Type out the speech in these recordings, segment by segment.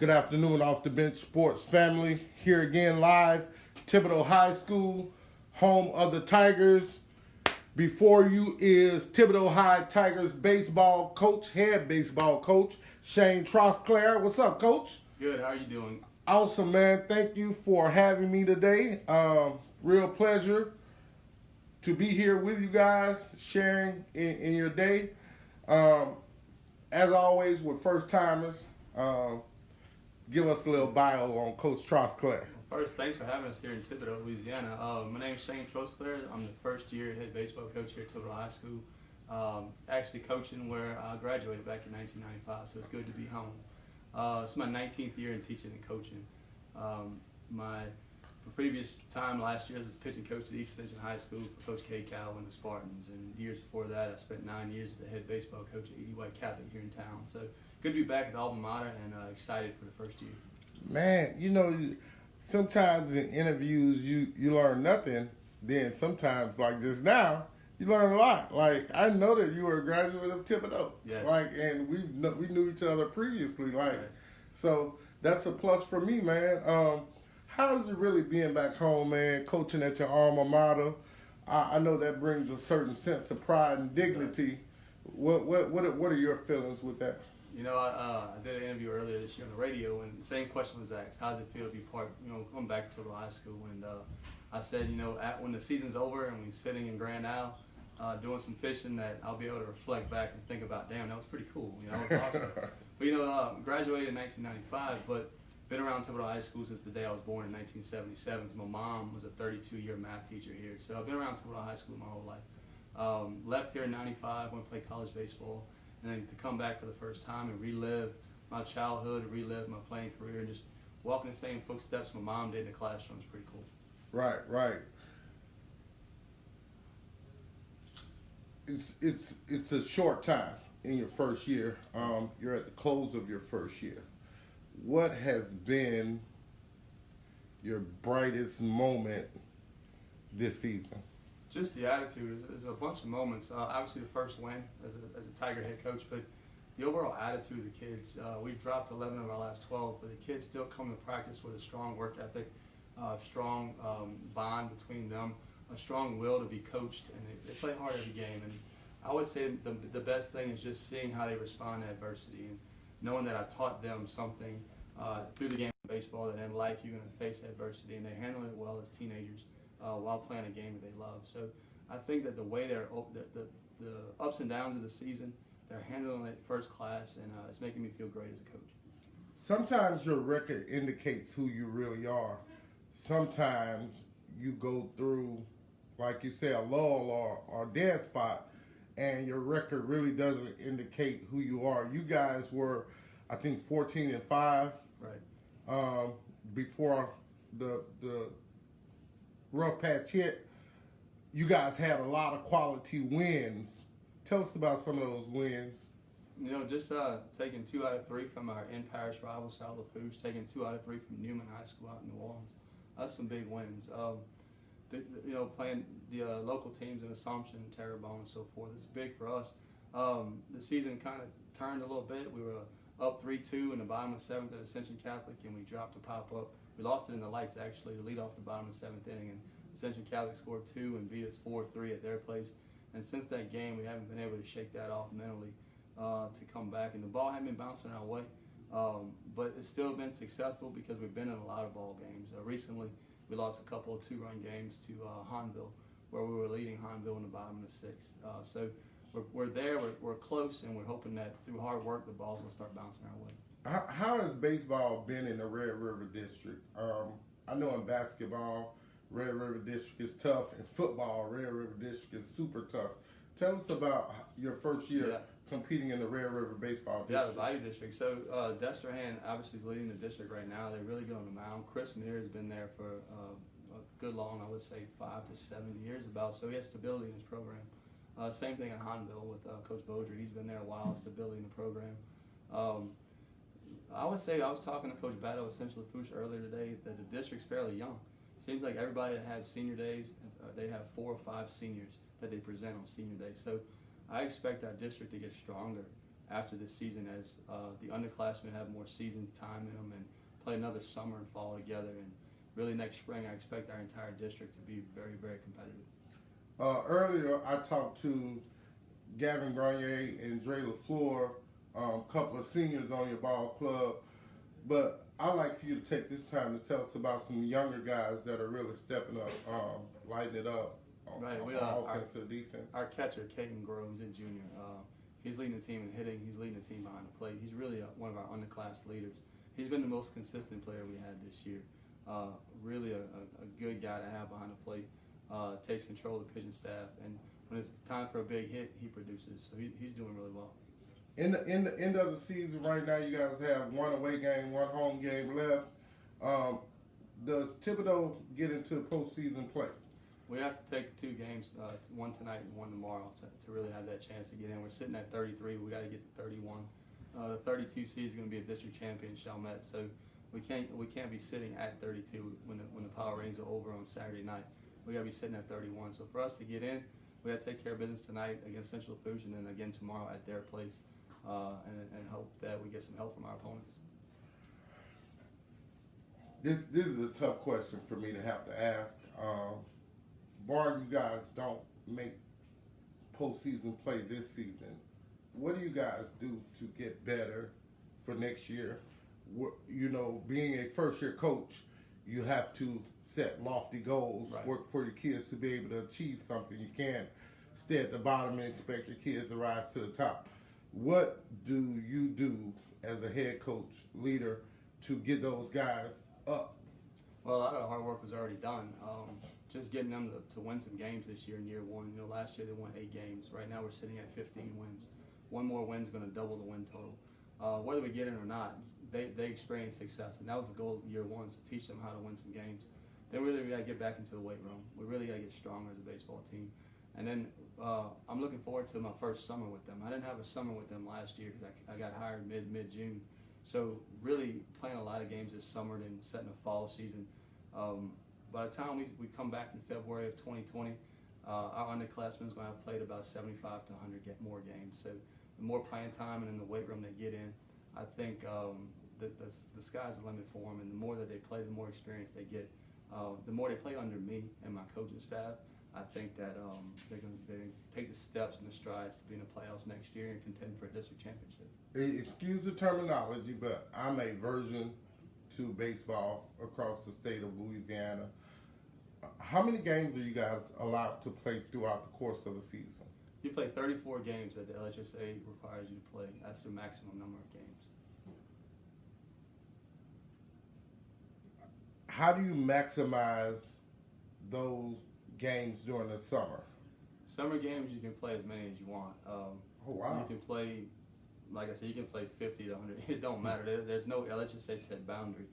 Good afternoon, Off the Bench Sports family. Here again live, Thibodaux High School, home of the Tigers. Before you is Thibodaux High Tigers baseball coach, head baseball coach, Shane Trosclair. What's up, coach? Good, how are you doing? Awesome, man. Thank you for having me today. Real pleasure to be here with you guys, sharing in your day. As always, with first timers, give us a little bio on Coach Trosclair. First, thanks for having us here in Thibodaux, Louisiana. My name is Shane Trosclair. I'm the first year head baseball coach here at Thibodaux High School. Actually coaching where I graduated back in 1995, so it's good to be home. It's my 19th year in teaching and coaching. My previous time last year I was pitching coach at East Extension High School for Coach K. Cow and the Spartans, and years before that I spent 9 years as the head baseball coach at E. White Catholic here in town. So good to be back at the alma mater and excited for the first year. Man, you know, sometimes in interviews you learn nothing. Then sometimes, like just now, you learn a lot. Like I know that you were a graduate of Thibodaux. Yes. Like, and we knew each other previously. Like, Right. So that's a plus for me, man. How is it really being back home, man? Coaching at your alma mater. I know that brings a certain sense of pride and dignity. What are your feelings with that? You know, I did an interview earlier this year on the radio, and the same question was asked: how does it feel to be part, going back to Thibodaux High School? And I said, when the season's over and we're sitting in Grand Isle, doing some fishing, that I'll be able to reflect back and think about, damn, that was pretty cool. That was awesome. But graduated in 1995, but been around Thibodaux High School since the day I was born in 1977. My mom was a 32-year math teacher here, so I've been around Thibodaux High School my whole life. Left here in '95, went to play college baseball. And then to come back for the first time and relive my childhood, relive my playing career, and just walk in the same footsteps my mom did in the classroom is pretty cool. Right. It's a short time in your first year. You're at the close of your first year. What has been your brightest moment this season? Just the attitude. There's a bunch of moments. Obviously, the first win as a Tiger head coach, but the overall attitude of the kids. We've dropped 11 of our last 12, but the kids still come to practice with a strong work ethic, strong bond between them, a strong will to be coached, and they play hard every game. And I would say the best thing is just seeing how they respond to adversity and knowing that I've taught them something through the game of baseball, that in life you're going to face adversity, and they handle it well as teenagers. While playing a game that they love. So I think that the way the ups and downs of the season, they're handling it first class, and it's making me feel great as a coach. Sometimes your record indicates who you really are. Sometimes you go through, like you say, a lull or a dead spot, and your record really doesn't indicate who you are. You guys were, I think, 14-5. Right. Before the rough patch hit. You guys had a lot of quality wins. Tell us about some of those wins. Just taking 2 out of 3 from our in-parish rival, South Lafourche, taking 2 out of 3 from Newman High School out in New Orleans. That's some big wins. Playing the local teams in Assumption, Terrebonne, and so forth. It's big for us. The season kind of turned a little bit. We were up 3-2 in the bottom of the 7th at Ascension Catholic, and we dropped a pop-up. We lost it in the lights, actually, to lead off the bottom of the 7th inning. And Ascension Catholic scored 2 and beat us 4-3 at their place. And since that game, we haven't been able to shake that off mentally to come back. And the ball hasn't been bouncing our way. But it's still been successful because we've been in a lot of ball games. Recently, we lost a couple of 2-run games to Hahnville, where we were leading Hahnville in the bottom of the 6th. So we're there, we're close, and we're hoping that through hard work, the balls will start bouncing our way. How has baseball been in the Red River District? I know in basketball, Red River District is tough. In football, Red River District is super tough. Tell us about your first year competing in the Red River Baseball District. Yeah, the Bayou District. So Destrehan obviously is leading the district right now. They're really good on the mound. Chris Mears has been there for a good long, I would say 5 to 7 years about. So he has stability in his program. Same thing in Hahnville with Coach Beaudry. He's been there a while, stability in the program. I would say, I was talking to Coach Battle, essentially Lafourche, earlier today, that the district's fairly young. Seems like everybody that has senior days, they have 4 or 5 seniors that they present on senior day. So I expect our district to get stronger after this season as the underclassmen have more season time in them and play another summer and fall together. And really next spring, I expect our entire district to be very, very competitive. Earlier, I talked to Gavin Grenier and Dre LaFleur, a couple of seniors on your ball club. But I'd like for you to take this time to tell us about some younger guys that are really stepping up, lighting it up on offense or defense. Our catcher, Caden Groves, a junior. He's leading the team in hitting. He's leading the team behind the plate. He's really one of our underclass leaders. He's been the most consistent player we had this year. Really a good guy to have behind the plate. Takes control of the pitching staff, and when it's time for a big hit, he produces. So he's doing really well. In the end of the season right now, you guys have one away game, one home game left. Does Thibodaux get into postseason play? We have to take 2 games, one tonight and one tomorrow, to really have that chance to get in. We're sitting at 33. We got to get to 31. The 32 seed is going to be a district champion, Chalmette. So we can't be sitting at 32 when the power ratings are over on Saturday night. We got to be sitting at 31. So for us to get in, we got to take care of business tonight against Central Fusion and then again tomorrow at their place, and hope that we get some help from our opponents. This is a tough question for me to have to ask. Barring you guys don't make postseason play this season, what do you guys do to get better for next year? You know, being a first-year coach, you have to set lofty goals, right. Work for your kids to be able to achieve something. You can't stay at the bottom and expect your kids to rise to the top. What do you do as a head coach, leader, to get those guys up? Well, a lot of the hard work was already done. Just getting them to win some games this year in year one. You know, last year they won 8 games. Right now we're sitting at 15 wins. One more win is going to double the win total. Whether we get in or not, they experience success, and that was the goal of year one, is to teach them how to win some games. Then really we got to get back into the weight room. We really got to get stronger as a baseball team. And then I'm looking forward to my first summer with them. I didn't have a summer with them last year because I got hired mid-June. So really playing a lot of games this summer and setting a fall season. By the time we come back in February of 2020, our underclassmen is going to have played about 75 to 100 more games. So the more playing time and in the weight room they get in, I think the sky's the limit for them. And the more that they play, the more experience they get. The more they play under me and my coaching staff, I think that they're going to take the steps and the strides to be in the playoffs next year and contend for a district championship. Excuse the terminology, but I'm a version to baseball across the state of Louisiana. How many games are you guys allowed to play throughout the course of a season? You play 34 games that the LHSA requires you to play. That's the maximum number of games. How do you maximize those games during the summer? Summer games, you can play as many as you want. Oh, wow. You can play, like I said, you can play 50 to 100. It don't matter. There's no LHSA set boundary.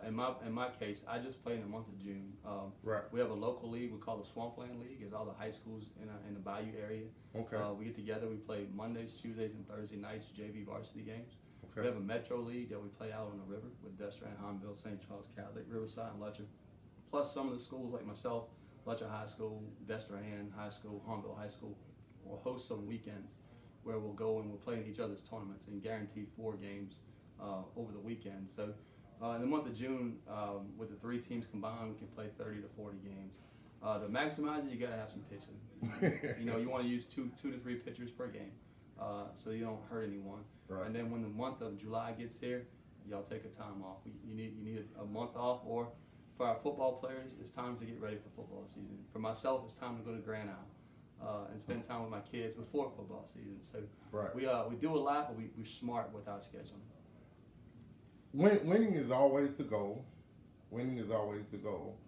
In my case, I just play in the month of June. Right. We have a local league we call the Swampland League. It's all the high schools in the Bayou area. Okay. We get together. We play Mondays, Tuesdays, and Thursday nights JV varsity games. Okay. We have a Metro League that we play out on the river with Destrehan, Hahnville, St. Charles, Catholic, Riverside, and Letcher. Plus some of the schools like myself, Letcher High School, Destrehan High School, Hahnville High School, will host some weekends where we'll go and we'll play in each other's tournaments and guarantee 4 games over the weekend. So in the month of June, with the 3 teams combined, we can play 30 to 40 games. To maximize it, you gotta have some pitching. You know, you want to use two to three pitchers per game, so you don't hurt anyone. Right. And then when the month of July gets here, y'all take a time off. You need a month off, or for our football players, it's time to get ready for football season. For myself, it's time to go to Grand Isle and spend time with my kids before football season. So right. we do a lot, but we're smart with our scheduling. Winning is always the goal. Winning is always the goal.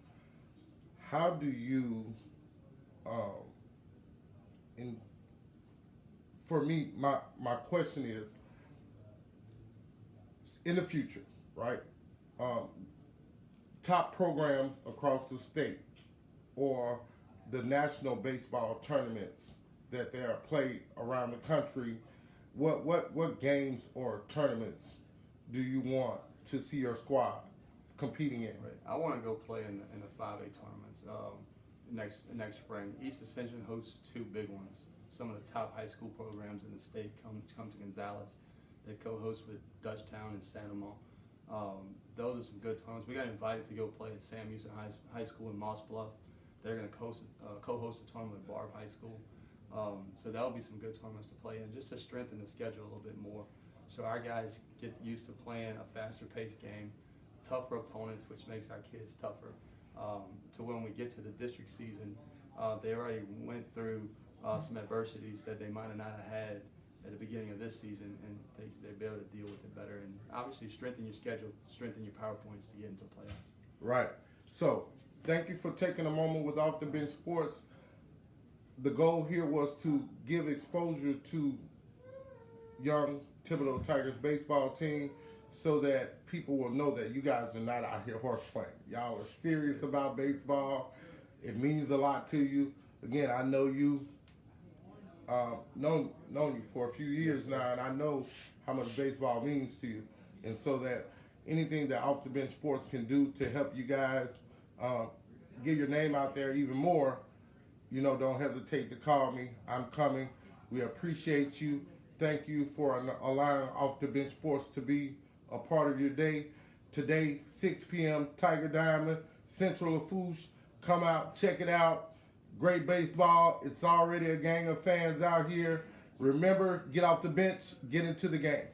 How do you, for me, my question is, in the future, right? Top programs across the state or the national baseball tournaments that they are played around the country, what games or tournaments do you want to see your squad competing in? Right. I want to go play in the 5A tournaments next spring. East Ascension hosts 2 big ones, some of the top high school programs in the state come to Gonzales. They co-host with Dutchtown and Sanoma. Those are some good tournaments. We got invited to go play at Sam Houston High School in Moss Bluff. They're going to co-host a tournament with Barb High School. So that'll be some good tournaments to play in, just to strengthen the schedule a little bit more. So our guys get used to playing a faster paced game, tougher opponents, which makes our kids tougher. To when we get to the district season, they already went through some adversities that they might have not have had at the beginning of this season, and they'll be able to deal with it better. And obviously strengthen your schedule, strengthen your PowerPoints to get into playoffs. Right. So thank you for taking a moment with Off the Bench Sports. The goal here was to give exposure to young Thibodaux Tigers baseball team so that people will know that you guys are not out here horse playing. Y'all are serious about baseball. It means a lot to you. Again, I know you, known you for a few years now, and I know how much baseball means to you. And so that anything that Off the Bench Sports can do to help you guys get your name out there even more, don't hesitate to call me. I'm coming. We appreciate you. Thank you for allowing Off the Bench Sports to be a part of your day. Today, 6 p.m., Tiger Diamond, Central Lafourche. Come out, check it out. Great baseball. It's already a gang of fans out here. Remember, get off the bench, get into the game.